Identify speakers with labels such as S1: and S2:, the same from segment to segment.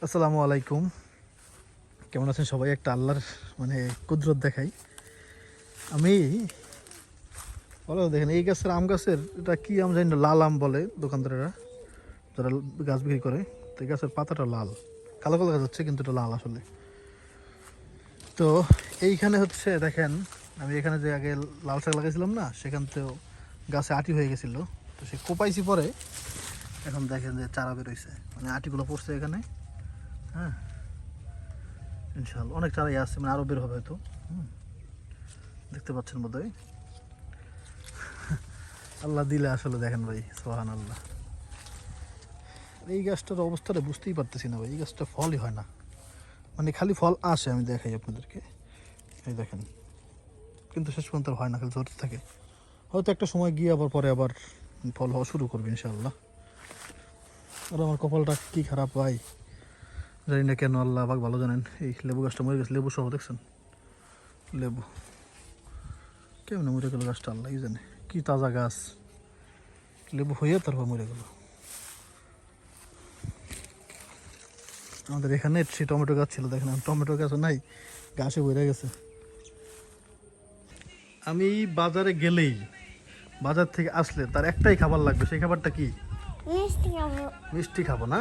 S1: আসসালামু আলাইকুম। কেমন আছেন সবাই? একটা আল্লাহর কুদরত দেখাই। আমি বলো, দেখেন এই গাছের আম গাছের এটা কি আম জানি না, লাল আম বলে দোকানদারেরা যারা গাছ বিক্রি করে। তো এই গাছের পাতাটা লাল, কালো কালো গাছ হচ্ছে কিন্তু এটা লাল আসলে। তো এইখানে হচ্ছে দেখেন, আমি এখানে যে আগে লাল শাক লাগাইছিলাম না, সেখান থেকেও গাছে আটি হয়ে গেছিলো। তো সে কোপাইছি পরে, এখন দেখেন যে চারা বেরোইছে, আটিগুলো পড়ছে এখানে। হ্যাঁ, ইনশাআল্লাহ অনেক চারাই আছে, আরও বের হবে হয়তো। দেখতে পাচ্ছেন বোধহয়। আল্লাহ দিলে আসলে দেখেন ভাই, সোহান আল্লাহ। এই গাছটার অবস্থাটা বুঝতেই পারতেছি না ভাই, এই গাছটা ফলই হয় না, খালি ফল আসে। আমি দেখাই আপনাদেরকে, এই দেখেন, কিন্তু শেষ পর্যন্ত হয় না, খালি ধরতে থাকে। হয়তো একটা সময় গিয়ে আবার পরে আবার ফল হওয়া শুরু করবে ইনশাআল্লাহ। আর আমার কপালটা কি খারাপ ভাই, জানি না কেন, আল্লাহ আবার ভালো জানেন। এই লেবু গাছটা মরে গেছে, লেবু সহ দেখছেন, লেবু কেমন মরে গেল গাছটা, আল্লাহ জানে। কি তাজা গাছ, লেবু হয়ে তারপর মরে গেল। আমাদের এখানে সে টমেটো গাছ ছিল, দেখেন টমেটো গাছও নাই, গাছে বেড়ে গেছে। আমি বাজারে গেলেই, বাজার থেকে আসলে তার একটাই খাবার লাগবে, সেই খাবারটা কি?
S2: মিষ্টি খাবো।
S1: মিষ্টি খাবো না?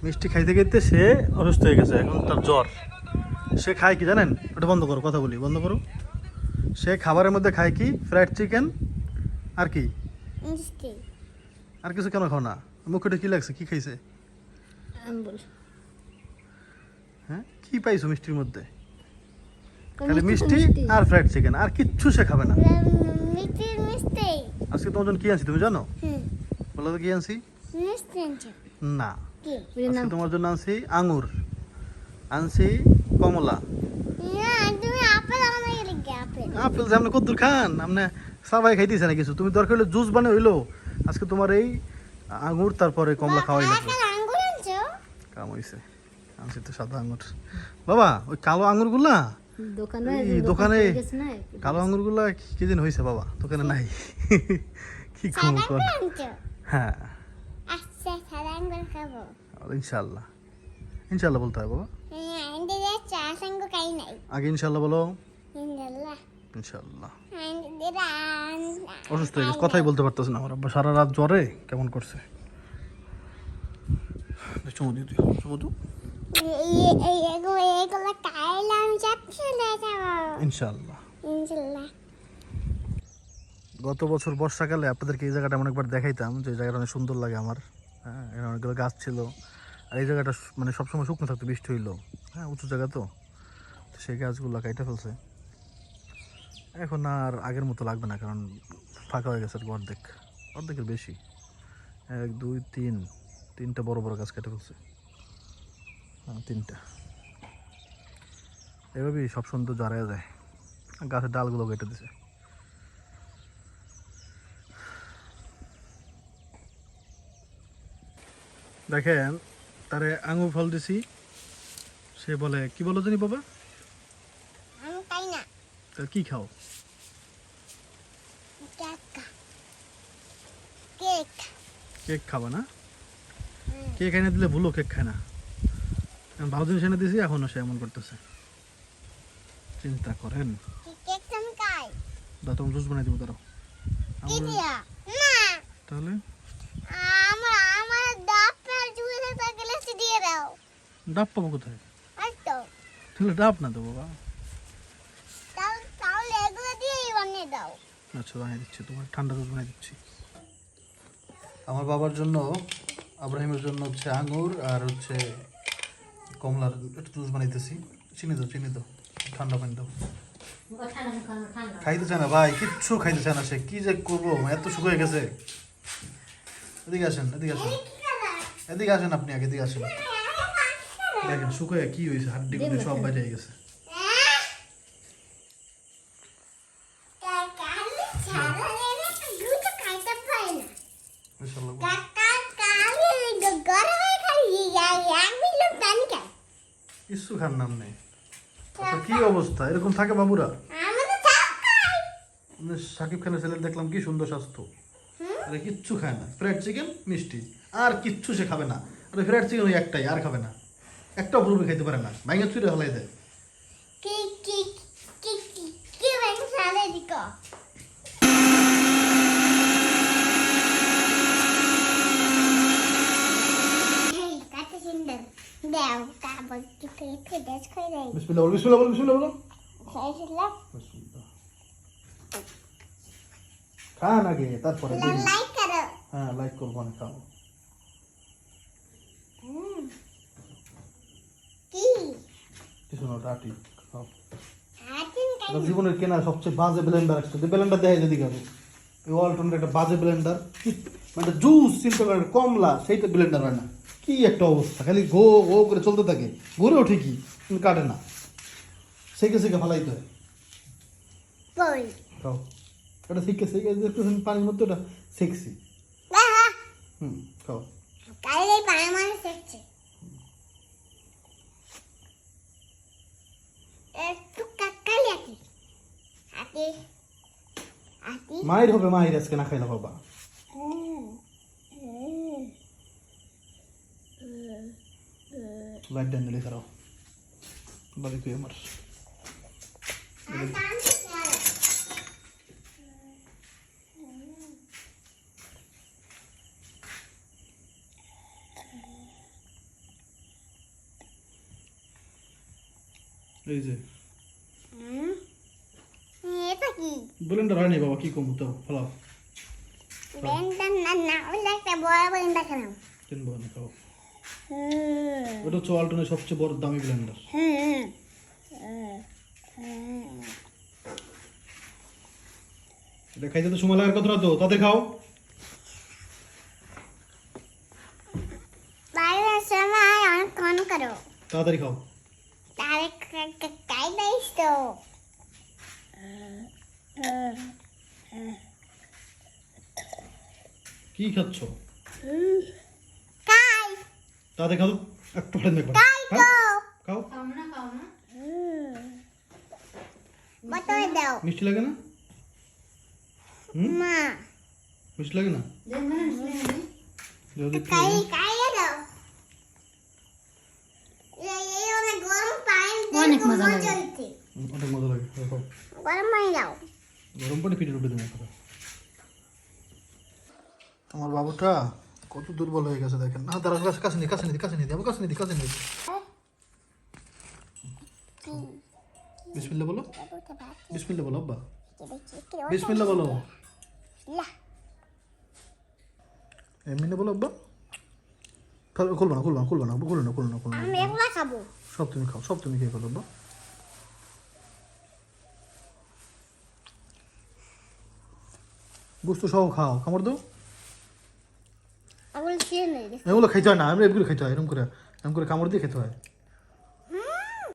S1: মিষ্টি খাইতে খাইতে সে অসুস্থ হয়ে গেছে, এখন তার জ্বর। সে খায় কি জানেন? ওটা বন্ধ করো, কথা বলি, বন্ধ করো। সে খাবারের মধ্যে খায় কি? Fried chicken. আর কি?
S2: মিষ্টি।
S1: আর কিছু কেন খাও না? মুখটা কি লাগছে, কি খাইছে?
S2: আম্বুল।
S1: হ্যাঁ, কি পাইছো মিষ্টির মধ্যে? খালি মিষ্টি আর ফ্রাইড চিকেন, আর কিচ্ছু সে খাবে না।
S2: মিষ্টি মিষ্টি।
S1: আজকে তোমার জন্য কি আনছি তুমি জানো? বলো তো কি আনছি?
S2: মিষ্টি আনছো?
S1: না,
S2: কি?
S1: আজকে তোমার জন্য আনছি আঙ্গুর, আনছি কমলা।
S2: না, তুমি আপেল আমাকে লিখে আপেল।
S1: আপেল যে আপনি কদ্দুর খান, আপনি সবাই খাইতেছে না কিছু। তুমি দরকার হলে জুস বানিয়ে হইলো, আজকে তোমার এই আঙ্গুর তারপরে কমলা খাওয়াই লাগবে।
S2: আঙ্গুর আনছো?
S1: কাম হইছে, আনছি তো সাদা আঙ্গুর। বাবা, ওই কালো আঙ্গুরগুলা দোকানে কালো আঙ্গুরগুলা কি দিন হয়েছে বাবা, দোকানে নাই। কি
S2: সাদা
S1: কর?
S2: আঙ্গুর আনছো?
S1: হ্যাঁ,
S2: আচ্ছা, সাদা আঙ্গুর খাবো।
S1: ইনশাল্লাহ, ইনশাল্লাহ বলতে হয় বাবা।
S2: হ্যাঁ, আন্টি চা সঙ্গ খাই নাই।
S1: আগে ইনশাল্লাহ বলো।
S2: ইনশাআল্লাহ।
S1: ইনশাল্লাহ।
S2: আন্টি
S1: অসুস্থ হয়ে গেছে, কথাই বলতে পারতেছে না আমার আব্বা, সারা রাত জ্বরে কেমন করছে। চুমু দিও, চুমু দিও।
S2: এগুলো খাইলে আমি চলে যাবো।
S1: ইনশাল্লাহ।
S2: ইনশাআল্লাহ।
S1: গত বছর বর্ষাকালে আপনাদেরকে এই জায়গাটা অনেকবার দেখাইতাম, যে এই জায়গাটা অনেক সুন্দর লাগে আমার। হ্যাঁ, এখানে অনেকগুলো গাছ ছিল, আর এই জায়গাটা সবসময় শুকনো থাকতো, বৃষ্টি হইলো। হ্যাঁ, উঁচু জায়গা তো, সেই গাছগুলো কাইটা ফেলছে। এখন আর আগের মতো লাগবে না, কারণ ফাঁকা হয়ে গেছে আর কি, অর্ধেক, অর্ধেকের বেশি। 1 2 3 তিনটা বড় বড় গাছ কেটে ফেলছে। হ্যাঁ, 3টা। এভাবেই সব সুন্দর জড়ায় যায়, গাছের ডালগুলো কেটে দিছে। দেখেন, তারে আঙুর ফল দিছি, সে বলে কি বলো জানি বাবা?
S2: আমি খাই না।
S1: তা কি খাও?
S2: কেক।
S1: কেক খাবা না? কেক এনে দিলে ভুলো কেক খায় না। ভালো জিনিস এনে দিয়েছি, এখনো সে এমন করতেছে। চিন্তা করেন।
S2: কেক আমি খাই।
S1: দাও, তোমার জুস বানাই দিব, দাঁড়াও।
S2: কি দিয়া? না।
S1: তাহলে
S2: আমার ডাবের জুসের প্যাকেট দিয়ে দাও।
S1: ডাব পাবো কোথায়?
S2: আর তো
S1: তাহলে ডাব না তো বাবা।
S2: তাহলে এগুলো দিয়েই বানিয়ে দাও।
S1: আচ্ছা, বানিয়ে দিচ্ছি, তোমার ঠান্ডা জুস বানিয়ে দিচ্ছি। আমার বাবার জন্য, আব্রাহিমের জন্য হচ্ছে আঙুর আর হচ্ছে কমলার একটু জুস বানাইতেছি। চিনি দাও, চিনি দাও, ঠান্ডা পানি দাও। খাইতে চায় না ভাই, কিচ্ছু খাইতে চায় না সে, কি যে করবো, এত শুকিয়ে গেছে। এদিকে আসেন, এদিকে আসেন, এদিকে আসেন, আপনি আগে এদিকে আসেন। দেখেন শুকিয়ে কি হয়েছে, হাড্ডি গুলো সব বাইরে গেছে। কিছু খান নাম নেই, কি অবস্থা, এরকম থাকে বাবুরা? সাকিব খানের ছেলে দেখলাম কি সুন্দর স্বাস্থ্য, আরে কিচ্ছু খায় না, ফ্রাইড চিকেন মিষ্টি, আর কিচ্ছু সে খাবে না। আরে ফ্রাইড চিকেন ওই একটাই, আর খাবে না। একটা পুরোপুরি খাইতে পারে না, ভাঙা চুরে হলাই দেয়।
S2: কি কি কি কি কি ভাই সালে দিকো এই কাটে সুন্দর দাও কাবল কি ফেটে দেশ খাই দেই
S1: বিসমিল্লাহ বলো, বিসমিল্লাহ বলো, বিসমিল্লাহ বলো।
S2: খাইছিলা
S1: বিসমিল্লাহ। খান আগে, তারপরে দেখি।
S2: লাইক করো
S1: হ্যাঁ, লাইক করবো না, খাও।
S2: কি
S1: কিছু না, ডাটি খাও।
S2: আতিন কাই
S1: এটা জীবনের কেনা সবচেয়ে বাজে ব্লেন্ডার একটা, যে ব্লেন্ডার দেয় যদি খাবো এই অল্টনের একটা বাজে ব্লেন্ডার, মানে জুস চিন্তা করে কমলা, সেইটা ব্লেন্ডার হয় না। কি একটা অবস্থা, খালি ঘো ঘো করে চলতে থাকে, ঘুরেও ঠিকই কিন্তু কাটে না, সেকে সেকে ফালাইতে হয়।
S2: বল
S1: খাও, এটা সেকে সেকে দেখতেছেন পানির মধ্যে, ওটা সেকসি।
S2: বাবা
S1: খাও।
S2: কাইলে পানামান সেকছে একটু কাকালি আতি আতি আতি
S1: মায়ের হবে, মায়ের আজকে না খাইলা বাবা। লাইট ডান দিলে খারাপ বাড়ি তুই আমার। এই যে
S2: এটা কি
S1: ব্লেন্ডার হয়নি বাবা, কি কম তো ফলাও।
S2: বেন্ডান না না ওই একটা বড় বেন্ডা কেন
S1: কিনবো না, খাও। ওটা হচ্ছে অল্টনের সবচেয়ে বড় দামি ব্লেন্ডার। এটা খাইতে তো সময় লাগার কথা না, তো তাতে খাও।
S2: বাইরে সময় অনেক কন করো
S1: তাড়াতাড়ি খাও।
S2: তারে কাই দাইস তো
S1: কি খাচ্ছ?
S2: কাই
S1: তাতে খাও, একটু ফেলে দেখো।
S2: কাই তো
S1: খাও।
S2: বতই দাও
S1: মিষ্টি লাগে না?
S2: মা
S1: মিষ্টি লাগে না? যদি একটু
S2: কাই কাই দাও এই অনেক গরম পানি
S3: অনেক মজা লাগে।
S2: চলছে
S1: অনেক মজা লাগে, খাও।
S2: গরম পানি দাও
S1: গরম পানি পিঠে উঠে দেবো। আমার বাবুটা কত দুর্বল হয়ে গেছে দেখেন। না, তারা কাছে নিয়ে কাছে নিয়ে কাছে নিয়ে যাবো, কাছে নিয়ে কাছে নিয়ে। বিসমিল্লাহ বলো, বিসমিল্লাহ বলো আব্বা, বিসমিল্লাহ বলো। এমনি বলো আব্বা। খুলবা না, খুলবা না, খুলবা না, খুলো না, খুলো না, খুলো না।
S2: আমি একলা খাবো
S1: সব তুমি খাও, সব তুমি খেয়ে ফেলো আব্বা। বুঝতো সব খাও, কামড় দাও।
S2: আগুল খেয়ে নেই
S1: এগুলো খাইতে হয় না, আমরা এগুলো খাইতে হয়, এরকম করে কামড় দিয়ে খেতে হয়।